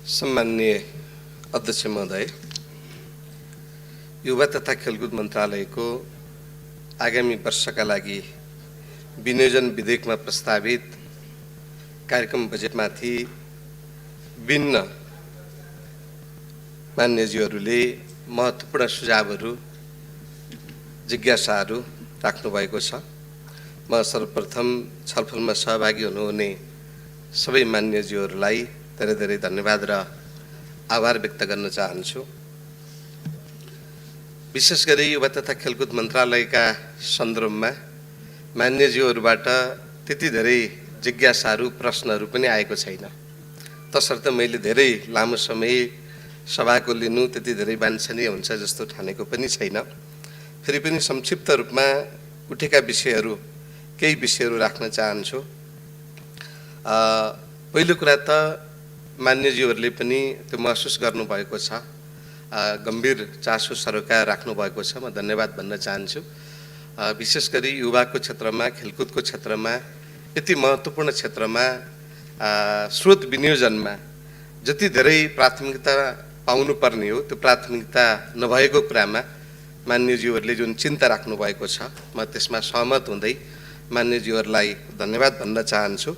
सम्माननीय अध्यक्ष महोदय, युवा तथा खेलकुद मन्त्रालयको आगामी वर्षका लागि विनियोजन विधेयकमा प्रस्तावित कार्यक्रम बजेटमाथि विभिन्न मान्यज्यूहरूले महत्त्वपूर्ण सुझावहरू जिज्ञासाहरू राख्नुभएको छ। म सर्वप्रथम छलफलमा सहभागी हुनुहुने सबै मान्यज्यूहरूलाई धेरै धेरै धन्यवाद र आभार व्यक्त गर्न चाहन्छु। विशेष गरी युवा तथा खेलकुद मन्त्रालयका सन्दर्भमा मान्यज्यूहरूबाट त्यति धेरै जिज्ञासाहरू प्रश्नहरू पनि आएको छैन। तसर्थ मैले धेरै लामो समय सभाको लिनु त्यति धेरै वाञ्छनीय हुन्छ जस्तो ठानेको पनि छैन। फेरि पनि संक्षिप्त रूपमा उठेका विषयहरू केही विषयहरू राख्न चाहन्छु। पहिलो कुरा त मान्यज्यूहरूले पनि त्यो महसुस गर्नुभएको छ, गम्भीर चासो सरोकार राख्नुभएको छ। म धन्यवाद भन्न चाहन्छु। विशेष गरी युवाको क्षेत्रमा, खेलकुदको क्षेत्रमा, यति महत्त्वपूर्ण क्षेत्रमा स्रोत विनियोजनमा जति धेरै प्राथमिकता पाउनुपर्ने हो त्यो प्राथमिकता नभएको कुरामा मान्यज्यूहरूले जुन चिन्ता राख्नुभएको छ, म त्यसमा सहमत हुँदै मान्यज्यूहरूलाई धन्यवाद भन्न चाहन्छु।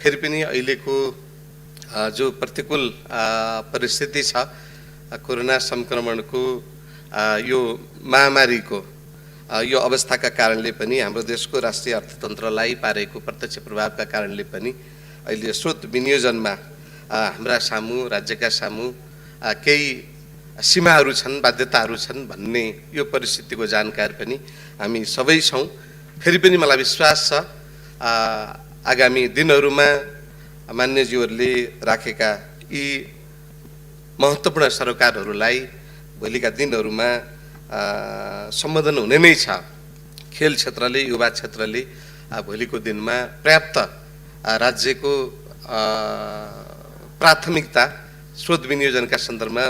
फेरि पनि अहिलेको जो प्रतिकूल परिस्थिति छ, कोरोना संक्रमणको यो महामारीको यो अवस्थाका कारणले पनि हाम्रो देशको राष्ट्रिय अर्थतन्त्रलाई पारेको प्रत्यक्ष प्रभावका कारणले पनि अहिले स्रोत विनियोजनमा हाम्रा सामु, राज्यका सामु केही सीमाहरू छन्, बाध्यताहरू छन् भन्ने यो परिस्थितिको जानकार पनि हामी सबै छौँ। फेरि पनि मलाई विश्वास छ आगामी दिनहरूमा मान्यज्यूहरूले राखेका यी महत्त्वपूर्ण सरोकारहरूलाई भोलिका दिनहरूमा सम्बोधन हुने नै छ। खेल क्षेत्रले, युवा क्षेत्रले भोलिको दिनमा पर्याप्त राज्यको प्राथमिकता स्रोत विनियोजनका सन्दर्भमा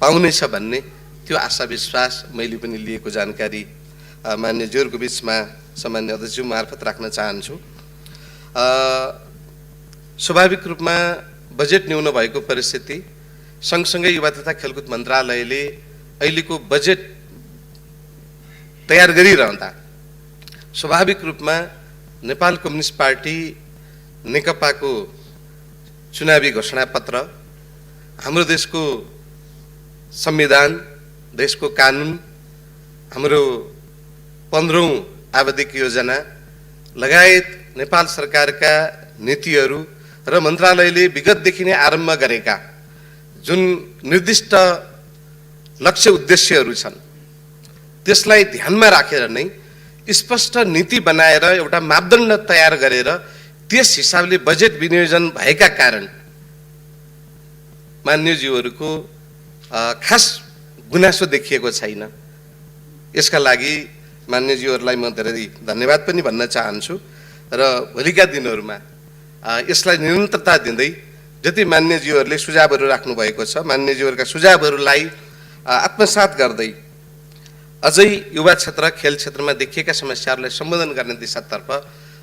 पाउनेछ भन्ने त्यो आशा विश्वास मैले पनि लिएको जानकारी मान्यज्यूहरूको बिचमा सामान्य अध्यक्षज्यू मार्फत राख्न चाहन्छु। स्वाभाविक रूपमा बजेट न्यून भएको परिस्थिति सँगसँगै युवा तथा खेलकुद मन्त्रालयले अहिलेको बजेट तयार गरिरहँदा स्वाभाविक रूपमा नेपाल कम्युनिस्ट पार्टी नेकपाको चुनावी घोषणापत्र, हाम्रो देशको संविधान, देशको कानुन, हाम्रो 15औं आवधिक योजना लगायत नेपाल सरकारका नीतिहरू र मन्त्रालयले विगतदेखि नै आरम्भ गरेका जुन निर्दिष्ट लक्ष्य उद्देश्यहरू छन् त्यसलाई ध्यानमा राखेर नै स्पष्ट नीति बनाएर एउटा मापदण्ड तयार गरेर त्यस हिसाबले बजेट विनियोजन भएका कारण मान्यज्यूहरूको खास गुनासो देखिएको छैन। यसका लागि मान्यज्यूहरूलाई म धेरै धन्यवाद पनि भन्न चाहन्छु र भोलिका दिनहरूमा यसलाई निरन्तरता दिँदै जति मान्यज्यूहरूले सुझावहरू राख्नुभएको छ, मान्यज्यूहरूका सुझावहरूलाई आत्मसात गर्दै अझै युवा क्षेत्र, खेल क्षेत्रमा देखिएका समस्याहरूलाई सम्बोधन गर्ने दिशातर्फ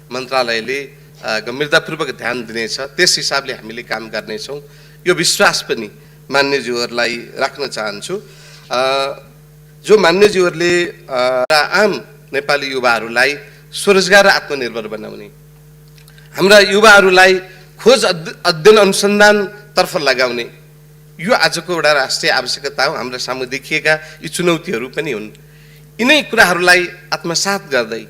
मन्त्रालयले गम्भीरतापूर्वक ध्यान दिनेछ। त्यस हिसाबले हामीले काम गर्नेछौँ, यो विश्वास पनि मान्यज्यूहरूलाई राख्न चाहन्छु। जो मान्यज्यूहरूले आम नेपाली युवाहरूलाई स्वरोजगार र आत्मनिर्भर बनाउने, हाम्रा युवाहरूलाई खोज अध्ययन अनुसन्धानतर्फ लगाउने यो आजको एउटा राष्ट्रिय आवश्यकता हो। हाम्रो सामु देखिएका यी चुनौतीहरू पनि हुन्। यिनै कुराहरूलाई आत्मसात गर्दै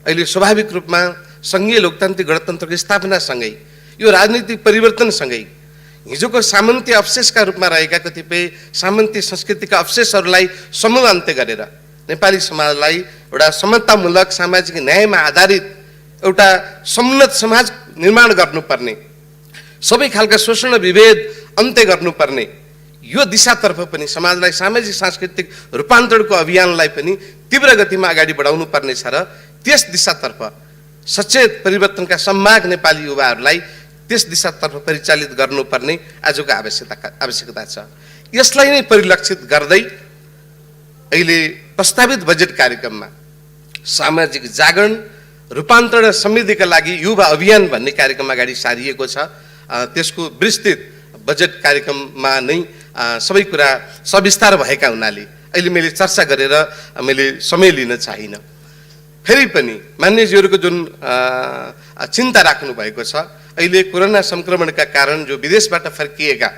अहिले स्वाभाविक रूपमा सङ्घीय लोकतान्त्रिक गणतन्त्रको स्थापनासँगै यो राजनीतिक परिवर्तनसँगै हिजोको सामन्ती अवशेषका रूपमा रहेका कतिपय सामन्ती संस्कृतिका अवशेषहरूलाई समूलान्त्य गरेर नेपाली समाजलाई एउटा समतामूलक सामाजिक न्यायमा आधारित एउटा समुन्नत समाज निर्माण गर्नुपर्ने, सबै खालका शोषण विभेद अन्त्य गर्नुपर्ने यो दिशातर्फ पनि समाजलाई सामाजिक सांस्कृतिक रूपान्तरणको अभियानलाई पनि तीव्र गतिमा अगाडि बढाउनु पर्नेछ र त्यस दिशातर्फ सचेत परिवर्तनका सम्भाग नेपाली युवाहरूलाई त्यस दिशातर्फ परिचालित गर्नुपर्ने आजको आवश्यकता छ। यसलाई नै परिलक्षित गर्दै अहिले प्रस्तावित बजेट कार्यक्रममा सामाजिक जागरण, रूपान्तरण समृद्धिका लागि युवा अभियान भन्ने कार्यक्रम अगाडि सारिएको छ। त्यसको विस्तृत बजेट कार्यक्रममा नै सबै कुरा सविस्तार भएका हुनाले अहिले मैले चर्चा गरेर मैले समय लिन चाहिन। फेरि पनि मान्यज्यूहरूको जुन चिन्ता राख्नु भएको छ, अहिले कोरोना संक्रमणका कारण जो विदेशबाट फर्किएका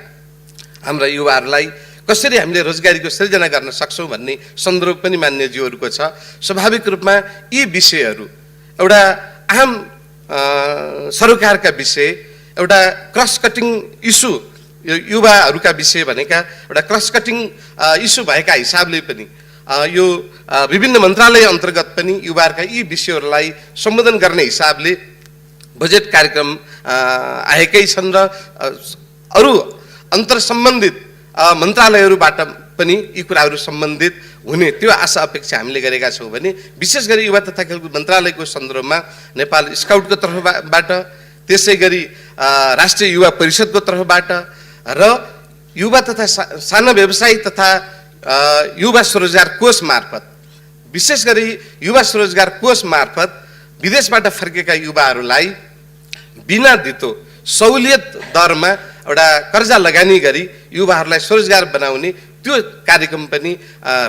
हाम्रा युवाहरूलाई कसरी हामीले रोजगारीको सृजना गर्न सक्छौँ भन्ने सन्दर्भ पनि मान्यज्यूहरूको छ। स्वाभाविक रूपमा यी विषयहरू एउटा आम सरकारका विषय, एउटा क्रस कटिङ इस्यु, यो युवाहरूका विषय भनेका एउटा क्रस कटिङ इस्यु भएका हिसाबले पनि यो विभिन्न मन्त्रालय अन्तर्गत पनि युवाहरूका यी विषयहरूलाई सम्बोधन गर्ने हिसाबले बजेट कार्यक्रम आएकै छन् र अरू अन्तर सम्बन्धित मन्त्रालयहरूबाट पनि यी कुराहरू सम्बन्धित हुने त्यो आशा अपेक्षा हामीले गरेका छौँ भने विशेष गरी युवा तथा खेलकुद मन्त्रालयको सन्दर्भमा नेपाल स्काउटको तर्फबाट, त्यसै गरी राष्ट्रिय युवा परिषदको तर्फबाट र युवा तथा साना व्यवसाय तथा युवा स्वरोजगार कोष मार्फत, विशेष गरी युवा स्वरोजगार कोष मार्फत विदेशबाट फर्केका युवाहरूलाई बिना धितो सहुलियत दरमा एउटा कर्जा लगानी गरी युवाहरूलाई स्वरोजगार बनाउने त्यो कार्यक्रम पनि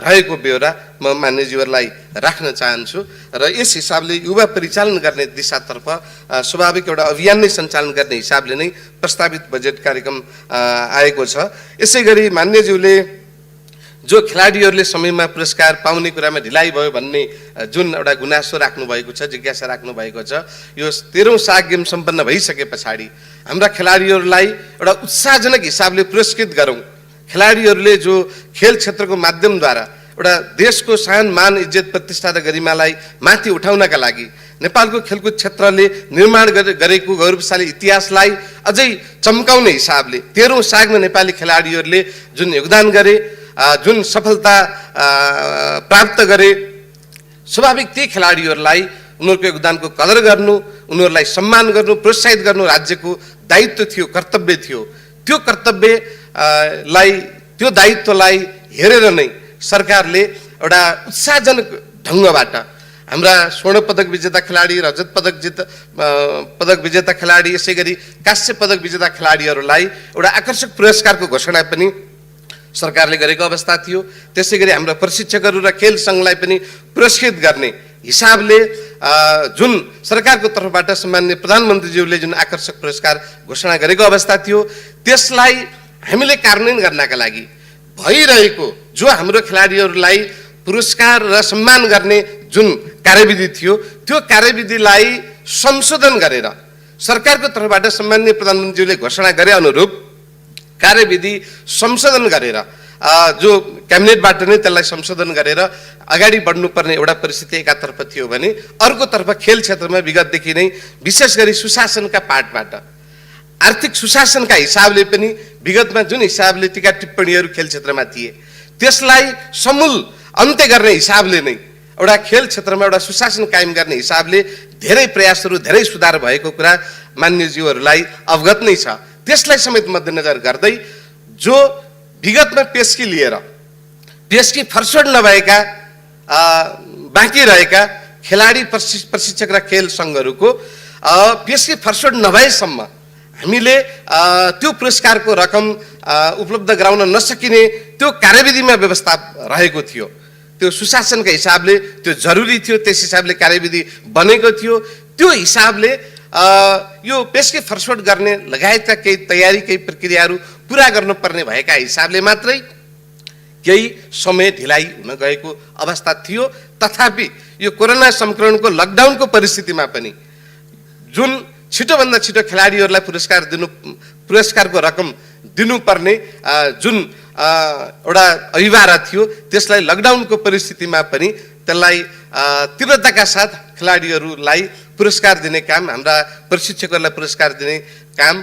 रहेको बेहोरा म मान्यज्यूहरूलाई राख्न चाहन्छु र यस हिसाबले युवा परिचालन गर्ने दिशातर्फ स्वाभाविक एउटा अभियान नै सञ्चालन गर्ने हिसाबले नै प्रस्तावित बजेट कार्यक्रम आएको छ। यसै गरी मान्यज्यूले जो खेलाडीहरूले समयमा पुरस्कार पाउने कुरामा ढिलाइ भयो भन्ने जुन एउटा गुनासो राख्नु भएको छ, जिज्ञासा राख्नु भएको छ, यो 13औं साग गेम सम्पन्न भइसके पछाडि हाम्रा खेलाडीहरूलाई एउटा उत्साहजनक हिसाबले पुरस्कृत गरौँ। खेलाडीहरूले जो खेल क्षेत्रको माध्यमद्वारा एउटा देशको सान मान इज्जत प्रतिष्ठा र गरिमालाई माथि उठाउनका लागि नेपालको खेलकुद क्षेत्रले निर्माण गरेको गौरवशाली इतिहासलाई अझै चम्काउने हिसाबले 13औं सागमा नेपाली खेलाडीहरूले जुन योगदान गरे, जुन सफलता प्राप्त गरे, स्वाभाविक ती खेलाडीहरूलाई उनीहरूको योगदानको कदर गर्नु, उनीहरूलाई सम्मान गर्नु, प्रोत्साहित गर्नु राज्यको दायित्व थियो, कर्तव्य थियो। त्यो कर्तव्यलाई, त्यो दायित्वलाई हेरेर नै सरकारले एउटा उत्साहजनक ढङ्गबाट हाम्रा स्वर्ण पदक विजेता खेलाडी, रजत पदक विजेता खेलाडी, यसै गरी काँस्य पदक विजेता खेलाडीहरूलाई एउटा आकर्षक पुरस्कारको घोषणा पनि सरकारले गरेको अवस्था थियो। त्यसै गरी हाम्रा प्रशिक्षकहरू र खेल सङ्घलाई पनि पुरस्कृत गर्ने हिसाबले जुन सरकारको तर्फबाट सम्माननीय प्रधानमन्त्रीज्यूले जुन आकर्षक पुरस्कार घोषणा गरेको अवस्था थियो, त्यसलाई हामीले कार्यान्वयन गर्नका लागि भइरहेको जो हाम्रो खेलाडीहरूलाई पुरस्कार र सम्मान गर्ने जुन कार्यविधि थियो, त्यो कार्यविधिलाई संशोधन गरेर सरकारको तर्फबाट सम्माननीय प्रधानमन्त्रीज्यूले घोषणा गरे अनुरूप कार्यविधि संशोधन गरेर जो क्याबिनेटबाट नै त्यसलाई संशोधन गरेर अगाडि बढ्नुपर्ने एउटा परिस्थिति एकातर्फ थियो भने अर्कोतर्फ खेल क्षेत्रमा विगतदेखि नै विशेष गरी सुशासनका पाटबाट, आर्थिक सुशासनका हिसाबले पनि विगतमा जुन हिसाबले टीका टिप्पणीहरू खेल क्षेत्रमा थिए त्यसलाई समूल अन्त्य गर्ने हिसाबले नै एउटा खेल क्षेत्रमा एउटा सुशासन कायम गर्ने हिसाबले धेरै प्रयासहरू, धेरै सुधार भएको कुरा मान्यज्यूहरूलाई अवगत नै छ। त्यसलाई समेत मध्यनजर गर्दै जो विगतमा पेस्की लिएर पेस्की फरसोड नभएका बाँकी रहेका खेलाडी, प्रशिक्षक र खेल सङ्घहरूको पेस्की फरसोड नभएसम्म हामीले त्यो पुरस्कारको रकम उपलब्ध गराउन नसकिने त्यो कार्यविधिमा व्यवस्था रहेको थियो। त्यो सुशासनका हिसाबले त्यो जरुरी थियो, त्यस हिसाबले कार्यविधि बनेको थियो। त्यो हिसाबले यो पेस्की फरसोड गर्ने लगायतका केही तयारी, केही प्रक्रियाहरू पुरा गर्नुपर्ने भएका हिसाबले मात्रै केही समय ढिलाइ हुन गएको अवस्था थियो। तथापि यो कोरोना संक्रमणको लकडाउनको परिस्थितिमा पनि जुन छिटोभन्दा छिटो खेलाडीहरूलाई पुरस्कारको रकम दिनुपर्ने जुन एउटा अभिभारा थियो, त्यसलाई लकडाउनको परिस्थितिमा पनि त्यसलाई तीव्रताका साथ खेलाडीहरूलाई पुरस्कार दिने काम, हाम्रा प्रशिक्षकहरूलाई पुरस्कार दिने काम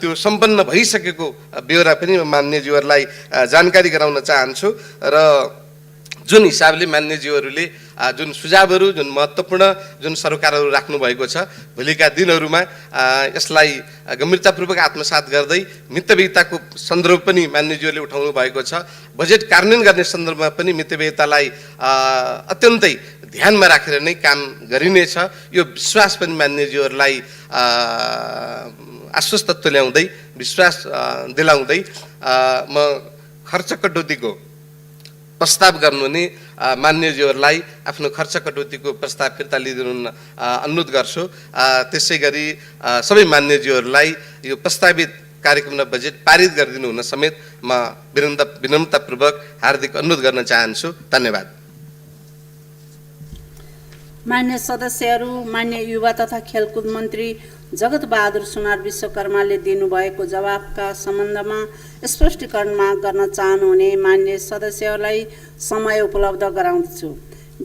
त्यो सम्पन्न भइसकेको बेहोरा पनि मान्यज्यूहरूलाई जानकारी गराउन चाहन्छु। र जुन हिसाबले मान्यज्यूहरूले जुन सुझावहरू, जुन महत्त्वपूर्ण जुन सरकारहरू राख्नु भएको छ, भोलिका दिनहरूमा यसलाई गम्भीरतापूर्वक आत्मसात गर्दै मितव्ययिताको सन्दर्भ पनि मान्यज्यूहरूले उठाउनु भएको छ। बजेट कार्यान्वयन गर्ने सन्दर्भमा पनि मितव्ययितालाई अत्यन्तै ध्यानमा राखेर नै काम गरिनेछ। यो विश्वास पनि मान्यज्यूहरूलाई आश्वस्त तुल्याउँदै विश्वास दिलाउँदै म खर्च कटौतीको प्रस्ताव गर्नुहुने मान्यज्यूहरूलाई आफ्नो खर्च कटौतीको प्रस्ताव फिर्ता लिइदिनु अनुरोध गर्छु। त्यसै गरी सबै मान्यज्यूहरूलाई यो प्रस्तावित कार्यक्रम र बजेट पारित गरिदिनु हुन समेत म विनम्रतापूर्वक हार्दिक अनुरोध गर्न चाहन्छु। धन्यवाद। मान्य सदस्यहरू, मान्य युवा तथा खेलकुद मन्त्री जगत बहादुर सुनार विश्वकर्माले दिनुभएको जवाफका सम्बन्धमा स्पष्टीकरण माग गर्न चाहनुहुने मान्य सदस्यहरूलाई समय उपलब्ध गराउँछु।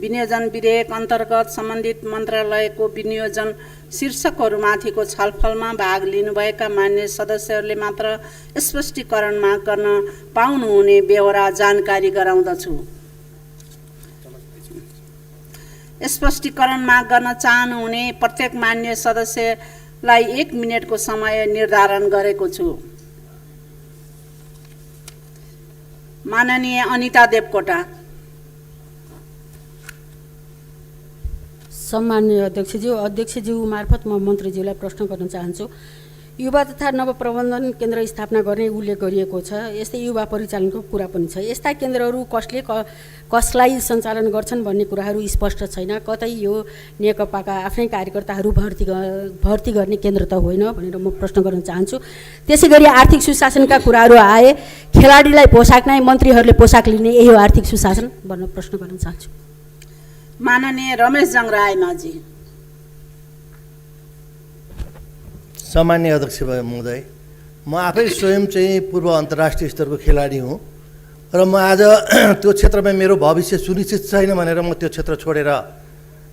विनियोजन विधेयक अन्तर्गत सम्बन्धित मन्त्रालयको विनियोजन शीर्षकहरूमाथिको छलफलमा भाग लिनुभएका मान्य सदस्यहरूले मात्र स्पष्टीकरण माग गर्न पाउनुहुने बेहोरा जानकारी गराउँदछु। स्पष्टीकरण माग गर्न चाहनुहुने प्रत्येक मान्य सदस्यलाई 1 मिनेटको समय निर्धारण गरेको छु। माननीय अनिता देवकोटा। सम्माननीय अध्यक्षज्यू मार्फत म मन्त्रीज्यूलाई प्रश्न गर्न चाहन्छु। युवा तथा नवप्रबन्धन केन्द्र स्थापना गर्ने उल्लेख गरिएको छ। यस्तै युवा परिचालनको कुरा पनि छ। यस्ता केन्द्रहरू कसलाई सञ्चालन गर्छन् भन्ने कुराहरू स्पष्ट छैन। कतै यो नेकपाका आफ्नै कार्यकर्ताहरू भर्ती गर्ने केन्द्र त होइन भनेर म प्रश्न गर्न चाहन्छु। त्यसै गरी आर्थिक सुशासनका कुराहरू आए, खेलाडीलाई पोसाक नै मन्त्रीहरूले पोसाक लिने यही हो आर्थिक सुशासन भन्न प्रश्न गर्न चाहन्छु। माननीय रमेश जङ रायमाझी। सामान्य अध्यक्ष महोदय, म आफै स्वयं चाहिँ पूर्व अन्तर्राष्ट्रिय स्तरको खेलाडी हुँ र म आज त्यो क्षेत्रमा मेरो भविष्य सुनिश्चित छैन भनेर म त्यो क्षेत्र छोडेर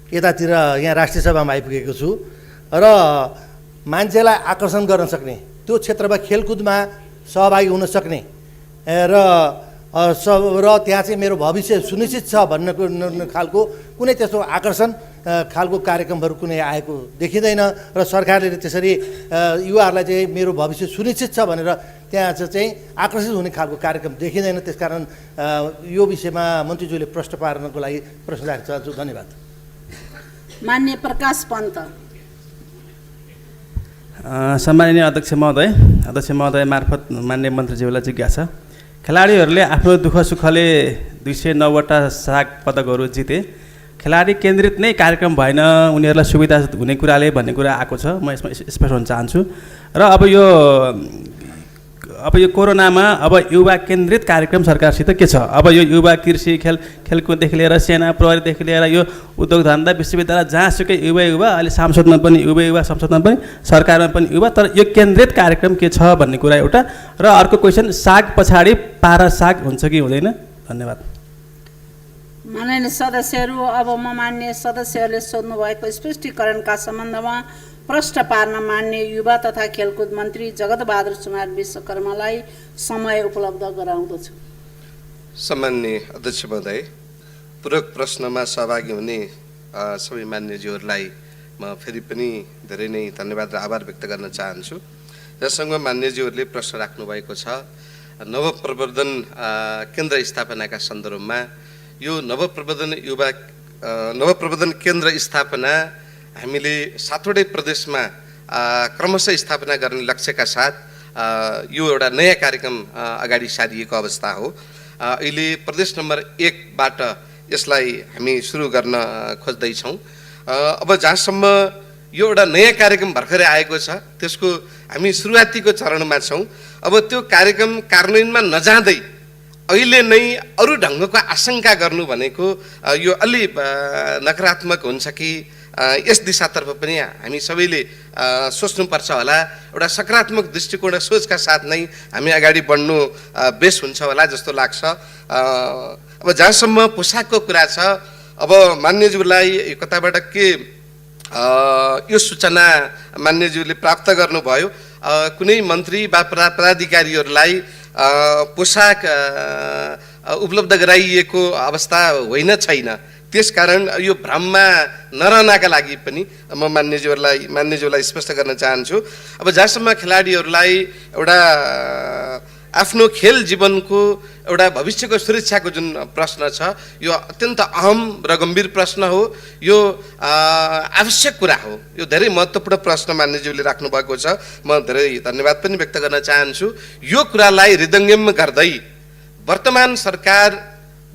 यतातिर यहाँ राष्ट्रिय सभामा आइपुगेको छु र मान्छेलाई आकर्षण गर्न सक्ने, त्यो क्षेत्रमा खेलकुदमा सहभागी हुन सक्ने र त्यहाँ चाहिँ मेरो भविष्य सुनिश्चित छ भन्ने खालको कुनै त्यस्तो आकर्षण खालको कार्यक्रमहरू कुनै आएको देखिँदैन र सरकारले त्यसरी युवाहरूलाई चाहिँ मेरो भविष्य सुनिश्चित छ भनेर त्यहाँ चाहिँ आकर्षित हुने खालको कार्यक्रम देखिँदैन। त्यसकारण यो विषयमा मन्त्रीज्यूले प्रश्न पार्नको लागि प्रश्न राख्न चाहन्छु। धन्यवाद। मान्य प्रकाश पन्त। सम्माननीय अध्यक्ष महोदय मार्फत मान्य मन्त्रीज्यूलाई जिज्ञासा। खेलाडीहरूले आफ्नो दुःख सुखले 209वटा साग पदकहरू जिते, खेलाडी केन्द्रित नै कार्यक्रम भएन, उनीहरूलाई सुविधा हुने कुराले भन्ने कुरा आएको छ। म यसमा स्पष्ट हुन चाहन्छु। र अब यो कोरोनामा अब युवा केन्द्रित कार्यक्रम सरकारसित के छ? अब यो युवा कृषि खेलकुददेखि लिएर सेना प्रहरीदेखि लिएर यो उद्योग धन्दा विश्वविद्यालय जहाँसुकै युवा अहिले सांसदमा पनि युवा संसदमा पनि सरकारमा पनि युवा, तर यो केन्द्रित कार्यक्रम के छ भन्ने कुरा एउटा। र अर्को क्वेसन, साग पछाडि पारा साग हुन्छ कि हुँदैन? धन्यवाद। माननीय सदस्यहरू, अब म मान्य सदस्यहरूले सोध्नुभएको स्पष्टीकरणका सम्बन्धमा प्रश्न पार्न मान्य युवा तथा खेलकुद मन्त्री जगत बहादुर सुनार विश्वकर्मालाई समय उपलब्ध गराउँदछु। सम्माननीय अध्यक्ष महोदय, पूरक प्रश्नमा सहभागी हुने सबै मान्यज्यूहरूलाई म फेरि पनि धेरै नै धन्यवाद र आभार व्यक्त गर्न चाहन्छु। जससँग मान्यज्यूहरूले प्रश्न राख्नुभएको छ, नवप्रवर्धन केन्द्र स्थापनाका सन्दर्भमा यो नवप्रवर्धन केन्द्र स्थापना हामीले 7वटै प्रदेशमा क्रमशः स्थापना गर्ने लक्ष्यका साथ यो एउटा नयाँ कार्यक्रम अगाडि सारिएको अवस्था हो। अहिले प्रदेश नम्बर 1बाट यसलाई हामी सुरु गर्न खोज्दैछौँ। अब जहाँसम्म यो एउटा नयाँ कार्यक्रम भर्खरै आएको छ, त्यसको हामी सुरुवातीको चरणमा छौँ। अब त्यो कार्यक्रम कार्यान्वयनमा नजाँदै अहिले नै अरू ढङ्गको आशंका गर्नु भनेको यो अलि नकारात्मक हुन्छ कि यस दिशातर्फ पनि हामी सबैले सोच्नुपर्छ होला। एउटा सकारात्मक दृष्टिकोण र सोचका साथ नै हामी अगाडि बढ्नु बेस हुन्छ होला जस्तो लाग्छ। अब जहाँसम्म पोसाकको कुरा छ, अब मान्यज्यूलाई कताबाट के यो सूचना मान्यज्यूले प्राप्त गर्नुभयो, कुनै मन्त्री वा पदाधिकारीहरूलाई पोसाक उपलब्ध गराइएको अवस्था होइन छैन। त्यसकारण यो भ्रममा नरहनका लागि पनि म मान्यज्यूलाई स्पष्ट गर्न चाहन्छु। अब जहाँसम्म खेलाडीहरूलाई एउटा आफ्नो खेल जीवनको एउटा भविष्यको सुरक्षाको जुन प्रश्न छ यो अत्यन्त अहम र गम्भीर प्रश्न हो। यो आवश्यक कुरा हो। यो धेरै महत्त्वपूर्ण प्रश्न मान्यज्यूले राख्नु भएको छ। म धेरै धन्यवाद पनि व्यक्त गर्न चाहन्छु। यो कुरालाई हृदयङ्गम गर्दै वर्तमान सरकार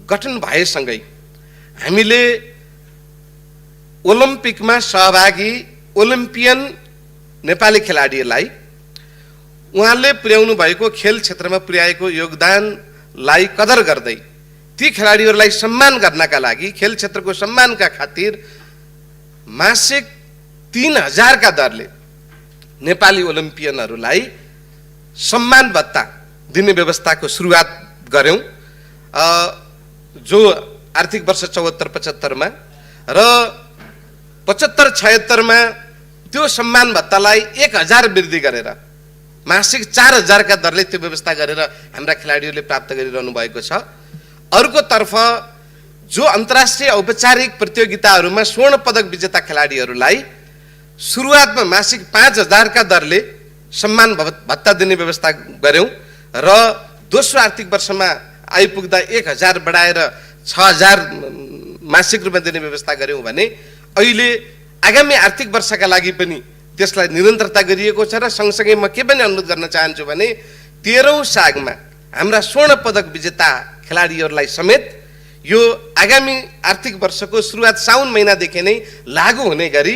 गठन भएसँगै हामीले ओलम्पिकमा सहभागी ओलम्पियन नेपाली खेलाडीहरूलाई उहाँले पुर्याउनु भएको खेल क्षेत्रमा पुर्याएको योगदानलाई कदर गर्दै ती खेलाडीहरूलाई सम्मान गर्नका लागि खेल क्षेत्रको सम्मानका खातिर मासिक 3000 का दरले नेपाली ओलम्पियनहरूलाई सम्मान भत्ता दिने व्यवस्थाको सुरुवात गर्यौं। जो आर्थिक वर्ष 74-75 मा र 75-76 मा त्यो सम्मान भत्तालाई 1000 वृद्धि गरेर मासिक 4000 का दरले त्यो व्यवस्था गरेर हाम्रा खेलाडीहरूले प्राप्त गरिरहनु भएको छ। अर्को तर्फ जो अन्तर्राष्ट्रिय औपचारिक प्रतियोगिताहरूमा स्वर्ण पदक विजेता खेलाडीहरूलाई सुरुवातमा मासिक 5000 का दरले सम्मान भत्ता दिने व्यवस्था गर्यौं र दोस्रो आर्थिक वर्षमा आइपुग्दा 1000 बढाएर 6000 मासिक रूपमा दिने व्यवस्था गर्यौं भने अहिले आगामी आर्थिक वर्षका लागि पनि त्यसलाई निरन्तरता गरिएको छ। र सँगसँगै म के पनि अनुरोध गर्न चाहन्छु भने 13औं सागमा हाम्रा स्वर्ण पदक विजेता खेलाडीहरूलाई समेत यो आगामी आर्थिक वर्षको सुरुवात साउन महिनादेखि नै लागू हुने गरी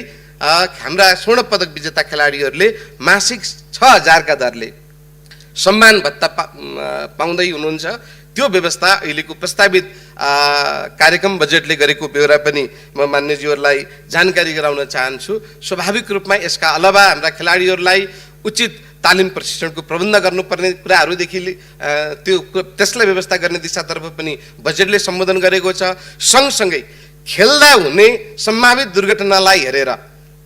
हाम्रा स्वर्ण पदक विजेता खेलाडीहरूले मासिक 6000 का दरले सम्मान भत्ता पाउँदै हुनुहुन्छ। त्यो व्यवस्था अहिलेको प्रस्तावित कार्यक्रम बजेटले गरेको बेहोरा पनि म मान्यज्यूहरूलाई जानकारी गराउन चाहन्छु। स्वाभाविक रूपमा यसका अलावा हाम्रा खेलाडीहरूलाई उचित तालिम प्रशिक्षणको प्रबन्ध गर्नुपर्ने कुराहरूदेखि त्यसलाई व्यवस्था गर्ने दिशातर्फ पनि बजेटले सम्बोधन गरेको छ। सँगसँगै खेल्दा हुने सम्भावित दुर्घटनालाई हेरेर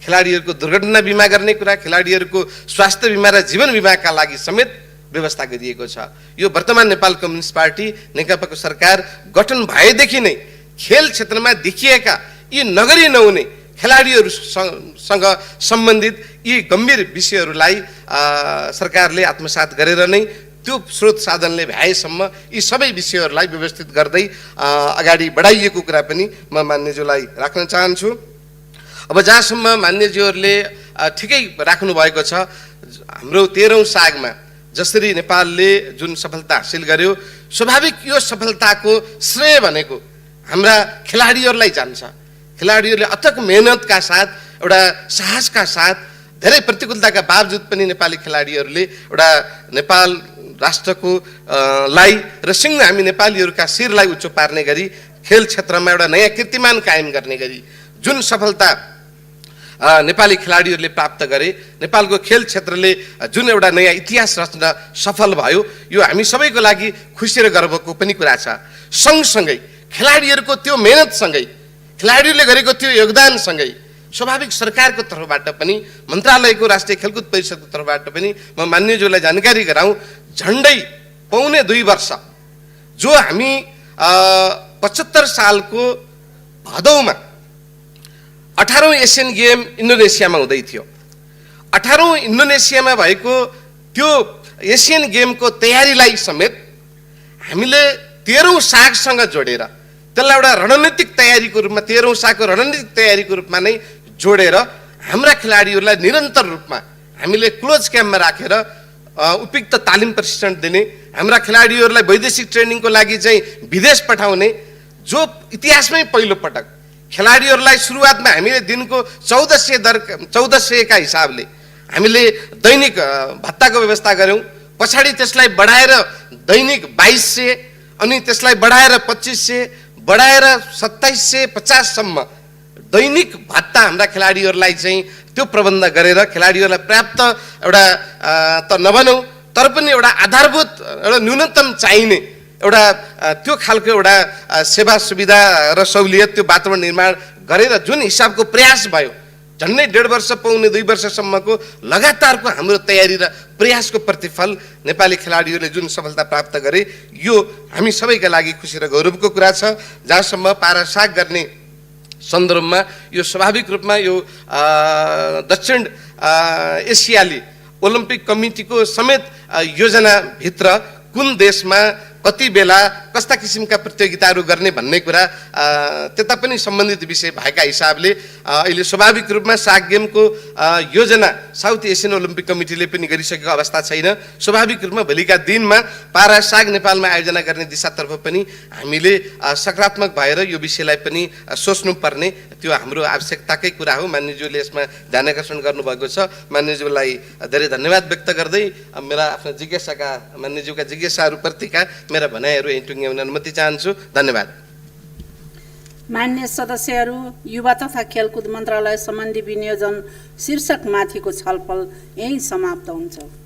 खेलाडीहरूको दुर्घटना बिमा गर्ने कुरा, खेलाडीहरूको स्वास्थ्य बिमा र जीवन बिमाका लागि समेत व्यवस्था गरिएको छ। यो वर्तमान नेपाल कम्युनिस्ट पार्टी नेकपाको सरकार गठन भएदेखि नै खेल क्षेत्रमा देखिएका यी नगरी नहुने खेलाडीहरूसँग सम्बन्धित यी गम्भीर विषयहरूलाई सरकारले आत्मसात गरेर नै त्यो स्रोत साधनले भ्याएसम्म यी सबै विषयहरूलाई व्यवस्थित गर्दै अगाडि बढाइएको कुरा पनि म मान्यज्यूलाई राख्न चाहन्छु। अब जहाँसम्म मान्यज्यूहरूले ठिकै राख्नु भएको छ, हाम्रो 13औं सागमा जसरी नेपालले जुन सफलता हासिल गर्यो, स्वाभाविक यो सफलताको श्रेय भनेको हाम्रा खेलाडीहरूलाई जान्छ। खेलाडीहरूले अथक मेहनतका साथ एउटा साहसका साथ धेरै प्रतिकूलताका बावजुद पनि नेपाली खेलाडीहरूले एउटा नेपाल राष्ट्रको लाई र सिंह हामी नेपालीहरूका शिरलाई उच्च पार्ने गरी खेल क्षेत्रमा एउटा नयाँ कीर्तिमान कायम गर्ने गरी जुन सफलता नेपाली खेलाडीहरूले प्राप्त गरे, नेपालको खेल क्षेत्रले जुन एउटा नयाँ इतिहास रच्न सफल भयो, यो हामी सबैको लागि खुसी र गर्वको पनि कुरा छ। सँगसँगै खेलाडीहरूको त्यो मेहनतसँगै, खेलाडीहरूले गरेको त्यो योगदानसँगै स्वाभाविक सरकारको तर्फबाट पनि, मन्त्रालयको राष्ट्रिय खेलकुद परिषदको तर्फबाट पनि म मान्यज्यूलाई जानकारी गराउँ, झन्डै 1.5 वर्ष जो हामी 75 सालको भदौमा 18औं एसियन गेम इन्डोनेसियामा हुँदै थियो। 18औं इन्डोनेसियामा भएको त्यो एसियन गेमको तयारीलाई समेत हामीले 13औं सागसँग जोडेर त्यसलाई एउटा रणनीतिक तयारीको रूपमा, 13औं सागको रणनीतिक तयारीको रूपमा नै जोडेर हाम्रा खेलाडीहरूलाई निरन्तर रूपमा हामीले क्लोज क्याम्पमा राखेर उपयुक्त तालिम प्रशिक्षण दिने, हाम्रा खेलाडीहरूलाई वैदेशिक ट्रेनिङको लागि चाहिँ विदेश पठाउने, जो इतिहासमै पहिलो पटक खेलाडीहरूलाई सुरुवातमा हामीले दिनको 1400 का हिसाबले हामीले दैनिक भत्ताको व्यवस्था गर्यौं। पछाडि त्यसलाई बढाएर दैनिक 2200 अनि त्यसलाई बढाएर 2500 बढाएर 2750 सम्म दैनिक भत्ता हाम्रा खेलाडीहरूलाई चाहिँ त्यो प्रबन्ध गरेर खेलाडीहरूलाई पर्याप्त एउटा त नभनौँ तर पनि एउटा आधारभूत एउटा न्यूनतम चाहिने एउटा त्यो खालको एउटा सेवा सुविधा र सहुलियत त्यो वातावरण निर्माण गरेर जुन हिसाबको प्रयास भयो, झन्डै 1.5 वर्ष पाउने 2 वर्षसम्मको लगातारको हाम्रो तयारी र प्रयासको प्रतिफल नेपाली खेलाडीहरूले जुन सफलता प्राप्त गरे, यो हामी सबैका लागि खुसी र गौरवको कुरा छ। जहाँसम्म पारासाग गर्ने सन्दर्भमा यो स्वाभाविक रूपमा यो दक्षिण एसियाली ओलम्पिक कमिटीको समेत योजनाभित्र कुन देशमा कति बेला कस्ता किसिमका प्रतियोगिताहरू गर्ने भन्ने कुरा त्यता पनि सम्बन्धित विषय भएका हिसाबले अहिले स्वाभाविक रूपमा साग गेमको योजना साउथ एसियन ओलम्पिक कमिटीले पनि गरिसकेको अवस्था छैन। स्वाभाविक रूपमा भोलिका दिनमा पारा साग नेपालमा आयोजना गर्ने दिशातर्फ पनि हामीले सकारात्मक भएर यो विषयलाई पनि सोच्नुपर्ने त्यो हाम्रो आवश्यकताकै कुरा हो। मान्यज्यूले यसमा ध्यान आकर्षण गर्नुभएको छ। मान्यज्यूलाई धेरै धन्यवाद व्यक्त गर्दै मेरा आफ्ना जिज्ञासाका मान्यज्यूका जिज्ञासाहरूप्रतिका मेरा भनाइहरू यहीँ टुङ्ग्याउन अनुमति चाहन्छु। धन्यवाद। मान्य सदस्यहरू, युवा तथा खेलकुद मन्त्रालय सम्बन्धी विनियोजन शीर्षक माथिको छलफल यहीँ समाप्त हुन्छ।